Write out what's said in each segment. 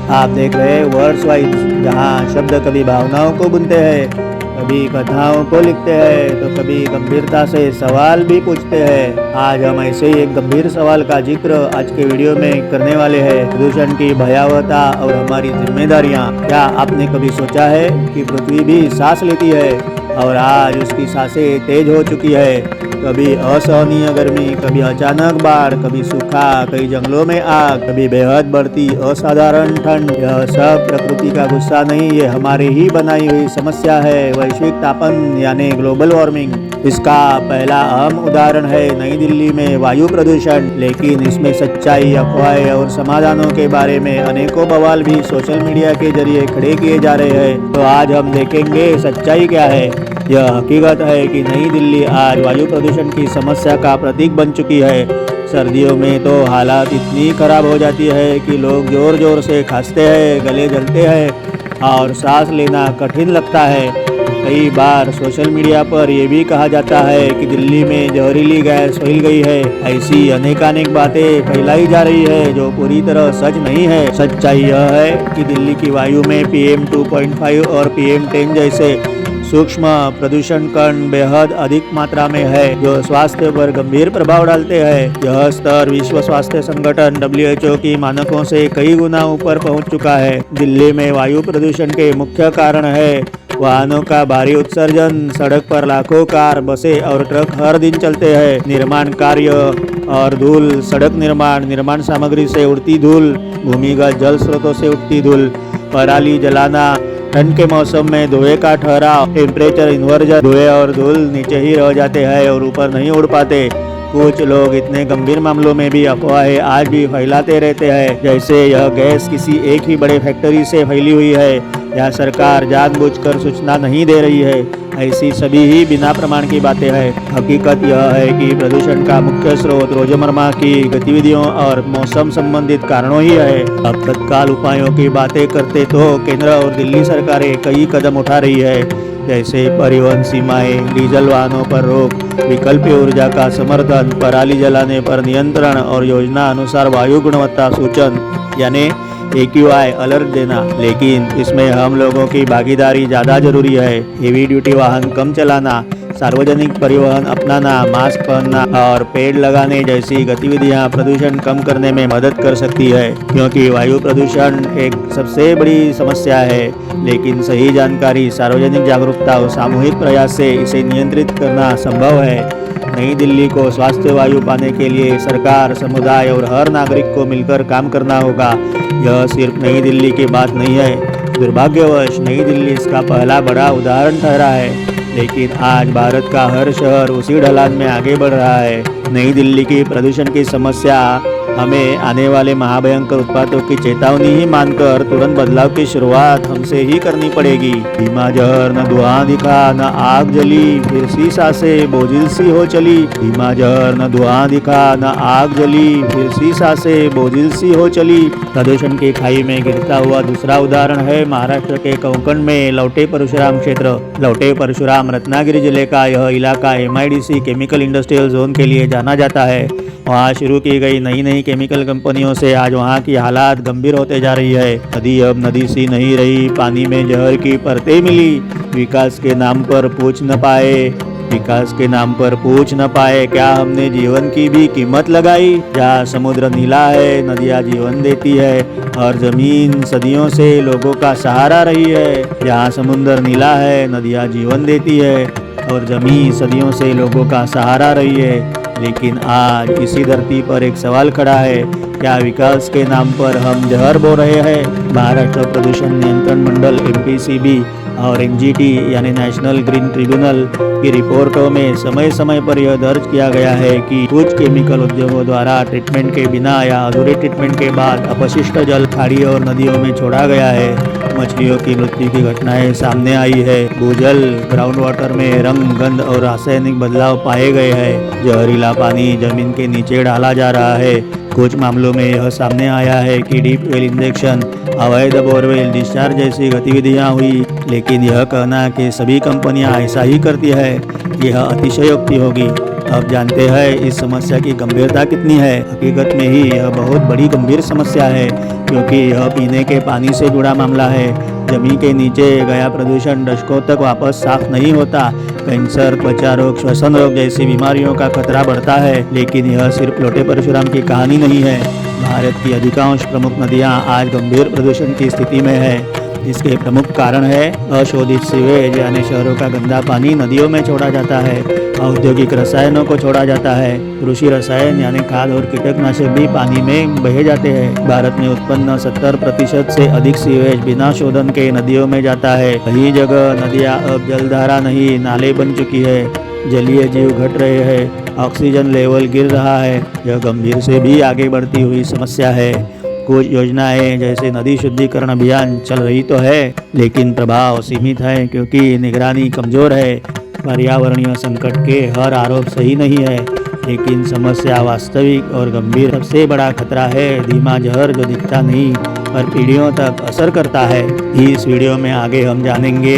आप देख रहे हैं वर्ड्स वाइज, जहाँ शब्द कभी भावनाओं को बुनते हैं, कभी कथाओं को लिखते हैं, तो कभी गंभीरता से सवाल भी पूछते हैं। आज हम ऐसे ही एक गंभीर सवाल का जिक्र आज के वीडियो में करने वाले हैं, प्रदूषण की भयावहता और हमारी जिम्मेदारियाँ। क्या आपने कभी सोचा है कि पृथ्वी भी सांस लेती है और आज उसकी सांसें तेज हो चुकी है। कभी असहनीय गर्मी, कभी अचानक बाढ़, कभी सूखा, कई जंगलों में आग, कभी बेहद बढ़ती असाधारण ठंड। यह सब प्रकृति का गुस्सा नहीं, ये हमारे ही बनाई हुई समस्या है, वैश्विक तापन यानी ग्लोबल वार्मिंग। इसका पहला अहम उदाहरण है नई दिल्ली में वायु प्रदूषण। लेकिन इसमें सच्चाई, अफवाहें और समाधानों के बारे में अनेकों बवाल भी सोशल मीडिया के जरिए खड़े किए जा रहे हैं। तो आज हम देखेंगे सच्चाई क्या है। यह हकीकत है कि नई दिल्ली आज वायु प्रदूषण की समस्या का प्रतीक बन चुकी है। सर्दियों में तो हालात इतनी खराब हो जाती है कि लोग जोर जोर से खांसते हैं, गले जलते हैं और सांस लेना कठिन लगता है। कई बार सोशल मीडिया पर यह भी कहा जाता है कि दिल्ली में जहरीली गैस फैल गई है। ऐसी अनेकानेक बातें फैलाई जा रही है जो पूरी तरह सच नहीं है। सच्चाई यह है कि दिल्ली की वायु में PM 2.5 और PM 10 जैसे सूक्ष्म प्रदूषण कण बेहद अधिक मात्रा में है, जो स्वास्थ्य पर गंभीर प्रभाव डालते हैं। यह स्तर विश्व स्वास्थ्य संगठन WHO की मानकों से कई गुना ऊपर पहुंच चुका है। दिल्ली में वायु प्रदूषण के मुख्य कारण है वाहनों का भारी उत्सर्जन। सड़क पर लाखों कार, बसें और ट्रक हर दिन चलते हैं। निर्माण कार्य और धूल, सड़क निर्माण सामग्री से उड़ती धूल, भूमिगत जल स्रोतों से उठती धूल, पराली जलाना, ठंड के मौसम में धुएं का ठहराव, टेम्परेचर इन्वर्जन, धुएं और धूल नीचे ही रह जाते हैं और ऊपर नहीं उड़ पाते। कुछ लोग इतने गंभीर मामलों में भी अफवाहें आज भी फैलाते रहते हैं, जैसे यह गैस किसी एक ही बड़े फैक्ट्री से फैली हुई है या सरकार जानबूझकर सूचना नहीं दे रही है। ऐसी सभी ही बिना प्रमाण की बातें हैं। हकीकत यह है कि प्रदूषण का मुख्य स्रोत रोजमर्रा की गतिविधियों और मौसम संबंधित कारणों ही है। अब तत्काल उपायों की बातें करते तो केंद्र और दिल्ली सरकारें कई कदम उठा रही है, जैसे परिवहन सीमाएं, डीजल वाहनों पर रोक, विकल्पीय ऊर्जा का समर्थन, पराली जलाने पर नियंत्रण और योजना अनुसार वायु गुणवत्ता सूचन यानी AQI अलर्ट देना। लेकिन इसमें हम लोगों की भागीदारी ज़्यादा जरूरी है। हेवी ड्यूटी वाहन कम चलाना, सार्वजनिक परिवहन अपनाना, मास्क पहनना और पेड़ लगाने जैसी गतिविधियां प्रदूषण कम करने में मदद कर सकती है, क्योंकि वायु प्रदूषण एक सबसे बड़ी समस्या है। लेकिन सही जानकारी, सार्वजनिक जागरूकता और सामूहिक प्रयास से इसे नियंत्रित करना संभव है। नई दिल्ली को स्वास्थ्य वायु पाने के लिए सरकार, समुदाय और हर नागरिक को मिलकर काम करना होगा। यह सिर्फ नई दिल्ली की बात नहीं है। दुर्भाग्यवश नई दिल्ली इसका पहला बड़ा उदाहरण ठहरा है, लेकिन आज भारत का हर शहर उसी ढलान में आगे बढ़ रहा है। नई दिल्ली की प्रदूषण की समस्या हमें आने वाले महाभयंकर उत्पातों की चेतावनी ही मानकर तुरंत बदलाव की शुरुआत हमसे ही करनी पड़ेगी। धीमा जहर, न धुआं दिखा न आग जली, फिर सी सांसें बोझिल सी हो चली। धीमा जहर, न धुआं दिखा न आग जली, फिर सी सांसें बोझिल सी हो चली। प्रदूषण की खाई में गिरता हुआ दूसरा उदाहरण है महाराष्ट्र के कोंकण में लौटे परशुराम क्षेत्र। लौटे परशुराम रत्नागिरी जिले का यह इलाका MIDC केमिकल इंडस्ट्रियल जोन के लिए जाना जाता है। वहाँ शुरू की गई नई केमिकल कंपनियों से आज वहाँ की हालात गंभीर होते जा रही है। नदी अब नदी सी नहीं रही, पानी में जहर की परतें मिली। विकास के नाम पर पूछ न पाए क्या हमने जीवन की भी कीमत लगाई। जहाँ समुद्र नीला है, नदियाँ जीवन देती है और जमीन सदियों से लोगों का सहारा रही है। जहाँ समुद्र नीला है, नदियाँ जीवन देती है और जमीन सदियों से लोगों का सहारा रही है। लेकिन आज इसी धरती पर एक सवाल खड़ा है, क्या विकास के नाम पर हम जहर बो रहे हैं। महाराष्ट्र प्रदूषण नियंत्रण मंडल MPCB और NGT यानी नेशनल ग्रीन ट्रिब्यूनल की रिपोर्टों में समय समय पर यह दर्ज किया गया है कि कुछ केमिकल उद्योगों द्वारा ट्रीटमेंट के बिना या अधूरे ट्रीटमेंट के बाद अपशिष्ट जल खाड़ी और नदियों में छोड़ा गया है। मछलियों की मृत्यु की घटनाएं सामने आई है। भूजल, ग्राउंड वाटर में रंग, गंध और रासायनिक बदलाव पाए गए हैं। जहरीला पानी जमीन के नीचे डाला जा रहा है। कुछ मामलों में यह सामने आया है कि डीप वेल इंजेक्शन, अवैध बोरवेल डिस्चार्ज जैसी गतिविधियां हुई। लेकिन यह कहना कि सभी कंपनियां ऐसा ही करती है, यह अतिशयोक्ति होगी। अब जानते हैं इस समस्या की गंभीरता कितनी है। हकीकत में ही यह बहुत बड़ी गंभीर समस्या है, क्योंकि यह पीने के पानी से जुड़ा मामला है। जमीन के नीचे गया प्रदूषण दशकों तक वापस साफ नहीं होता। कैंसर, त्वचा रोग, श्वसन रोग जैसी बीमारियों का खतरा बढ़ता है। लेकिन यह सिर्फ लोटे परशुराम की कहानी नहीं है। भारत की अधिकांश प्रमुख नदियां आज गंभीर प्रदूषण की स्थिति में है। इसके प्रमुख कारण है अशोधित सीवेज यानी शहरों का गंदा पानी नदियों में छोड़ा जाता है। औद्योगिक रसायनों को छोड़ा जाता है। कृषि रसायन यानी खाद और कीटनाशक भी पानी में बहे जाते हैं। भारत में उत्पन्न 70% से अधिक सीवेज बिना शोधन के नदियों में जाता है। कई जगह नदियां अब जलधारा नहीं नाले बन चुकी है। जलीय जीव घट रहे हैं। ऑक्सीजन लेवल गिर रहा है। यह गंभीर से भी आगे बढ़ती हुई समस्या है। कुछ योजनाएं जैसे नदी शुद्धिकरण अभियान चल रही तो है, लेकिन प्रभाव सीमित है क्योंकि निगरानी कमजोर है। पर्यावरणीय संकट के हर आरोप सही नहीं है, लेकिन समस्या वास्तविक और गंभीर। सबसे बड़ा खतरा है धीमा जहर जो दिखता नहीं पर पीढ़ियों तक असर करता है। इस वीडियो में आगे हम जानेंगे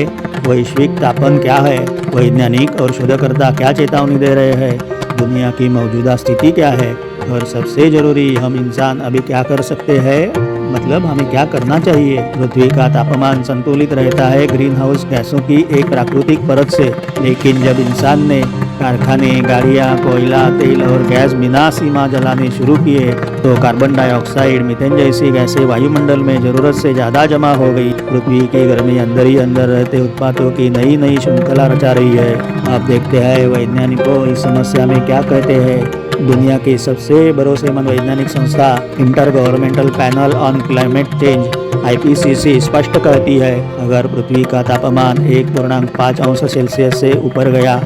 वैश्विक तापन क्या है, वैज्ञानिक और शोधकर्ता क्या चेतावनी दे रहे हैं, दुनिया की मौजूदा स्थिति क्या है, और सबसे जरूरी हम इंसान अभी क्या कर सकते हैं, मतलब हमें क्या करना चाहिए। पृथ्वी का तापमान संतुलित रहता है ग्रीन हाउस गैसों की एक प्राकृतिक परत से, लेकिन जब इंसान ने कारखाने, गाड़ियां, कोयला, तेल और गैस बिना सीमा जलाने शुरू किए तो कार्बन डाइऑक्साइड, मीथेन जैसी गैसें वायुमंडल में जरूरत से ज्यादा जमा हो गई। पृथ्वी की गर्मी अंदर ही अंदर रहते उत्पादों की नई नई श्रृंखला रचा रही है। आप देखते हैं वैज्ञानिकों इस समस्या में क्या कहते हैं। दुनिया की सबसे भरोसेमंद वैज्ञानिक संस्था inter governmental panel on climate change IPCC स्पष्ट कहती है, अगर पृथ्वी का तापमान 1.5 अंश सेल्सियस से ऊपर गया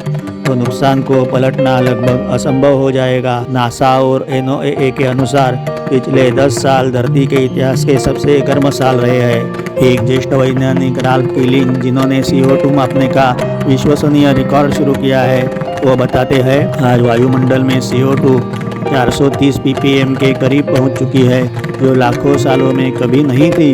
तो नुकसान को पलटना लगभग असंभव हो जाएगा। नासा और NOAA के अनुसार पिछले 10 साल धरती के इतिहास के सबसे गर्म साल रहे हैं। एक ज्येष्ठ वैज्ञानिक राल्फ कीलिंग, जिन्होंने CO2 मापने का विश्वसनीय रिकॉर्ड शुरू किया है, वो बताते हैं आज वायुमंडल में CO2 430 ppm के करीब पहुंच चुकी है, जो लाखों सालों में कभी नहीं थी।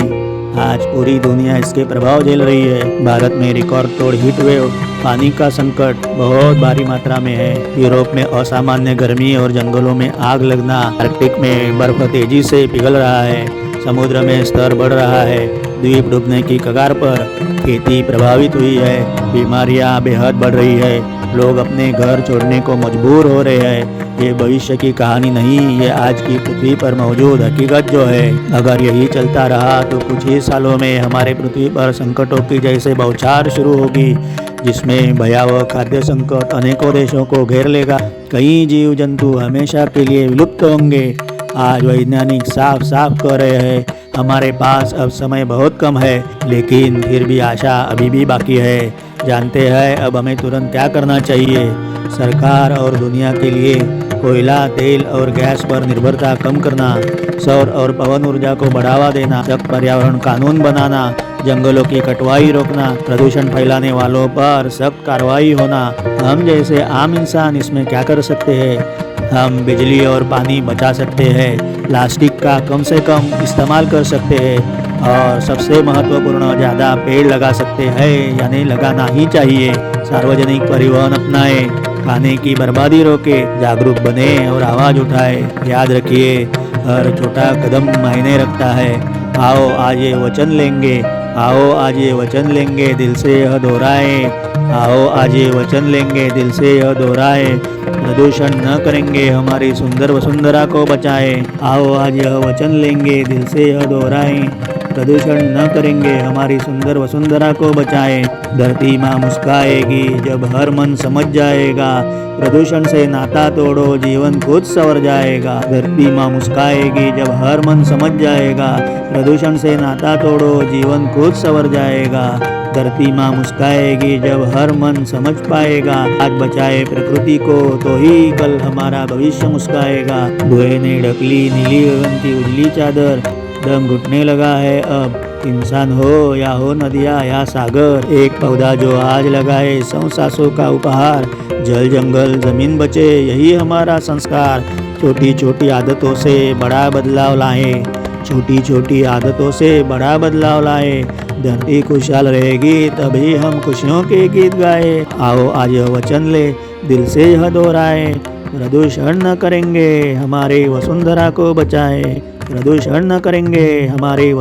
आज पूरी दुनिया इसके प्रभाव झेल रही है। भारत में रिकॉर्ड तोड़ हीट वेव, पानी का संकट बहुत भारी मात्रा में है। यूरोप में असामान्य गर्मी और जंगलों में आग लगना, आर्कटिक में बर्फ तेजी से पिघल रहा है, समुद्र में स्तर बढ़ रहा है, द्वीप डूबने की कगार पर, खेती प्रभावित हुई है, बीमारियां बेहद बढ़ रही है, लोग अपने घर छोड़ने को मजबूर हो रहे हैं। ये भविष्य की कहानी नहीं, ये आज की पृथ्वी पर मौजूद हकीकत जो है। अगर यही चलता रहा तो कुछ ही सालों में हमारे पृथ्वी पर संकटों की जैसे बौछार शुरू होगी, जिसमें भयावह खाद्य संकट अनेकों देशों को घेर लेगा। कई जीव जंतु हमेशा के लिए विलुप्त होंगे। आज वैज्ञानिक साफ साफ कह रहे हैं हमारे पास अब समय बहुत कम है, लेकिन फिर भी आशा अभी भी बाकी है। जानते हैं अब हमें तुरंत क्या करना चाहिए। सरकार और दुनिया के लिए कोयला, तेल और गैस पर निर्भरता कम करना, सौर और पवन ऊर्जा को बढ़ावा देना, सख्त पर्यावरण कानून बनाना, जंगलों की कटवाई रोकना, प्रदूषण फैलाने वालों पर सख्त कार्रवाई होना। हम जैसे आम इंसान इसमें क्या कर सकते हैं? हम बिजली और पानी बचा सकते हैं, प्लास्टिक का कम से कम इस्तेमाल कर सकते हैं, और सबसे महत्वपूर्ण ज़्यादा पेड़ लगा सकते हैं, यानी लगाना ही चाहिए। सार्वजनिक परिवहन अपनाएं, खाने की बर्बादी रोके, जागरूक बने और आवाज़ उठाए। याद रखिए हर छोटा कदम मायने रखता है। आओ आज ये वचन लेंगे, आओ आज ये वचन लेंगे, दिल से यह दोहराएं। आओ आज ये वचन लेंगे, दिल से यह दोहराएं। प्रदूषण न करेंगे, हमारी सुंदर वसुंधरा को बचाएं। आओ आज यह वचन लेंगे, दिल से यह दोहराएं। प्रदूषण न करेंगे, हमारी सुंदर वसुंधरा को बचाएं। धरती माँ मुस्काएगी जब हर मन समझ जाएगा, प्रदूषण से नाता तोड़ो जीवन खुद संवर जाएगा। धरती माँ मुस्काएगी जब हर मन समझ जाएगा, प्रदूषण से नाता तोड़ो जीवन खुद संवर जाएगा। धरती माँ मुस्काएगी जब हर मन समझ पाएगा। आज बचाए प्रकृति को तो ही कल हमारा भविष्य मुस्काएगा। धुएं ने ढकली नीली गगन की उजली चादर, दम घुटने लगा है अब। इंसान हो या हो नदिया या सागर, एक पौधा जो आज लगाए 100 सांसों का उपहार। जल जंगल जमीन बचे, यही हमारा संस्कार। छोटी छोटी आदतों से बड़ा बदलाव लाएं। छोटी छोटी आदतों से बड़ा बदलाव लाए। धरती खुशहाल रहेगी तभी हम खुशियों के गीत गाए। आओ आज यह वचन ले, दिल से यह दोहराए। प्रदूषण न करेंगे, हमारी वसुंधरा को बचाए। प्रदूषण न करेंगे, हमारी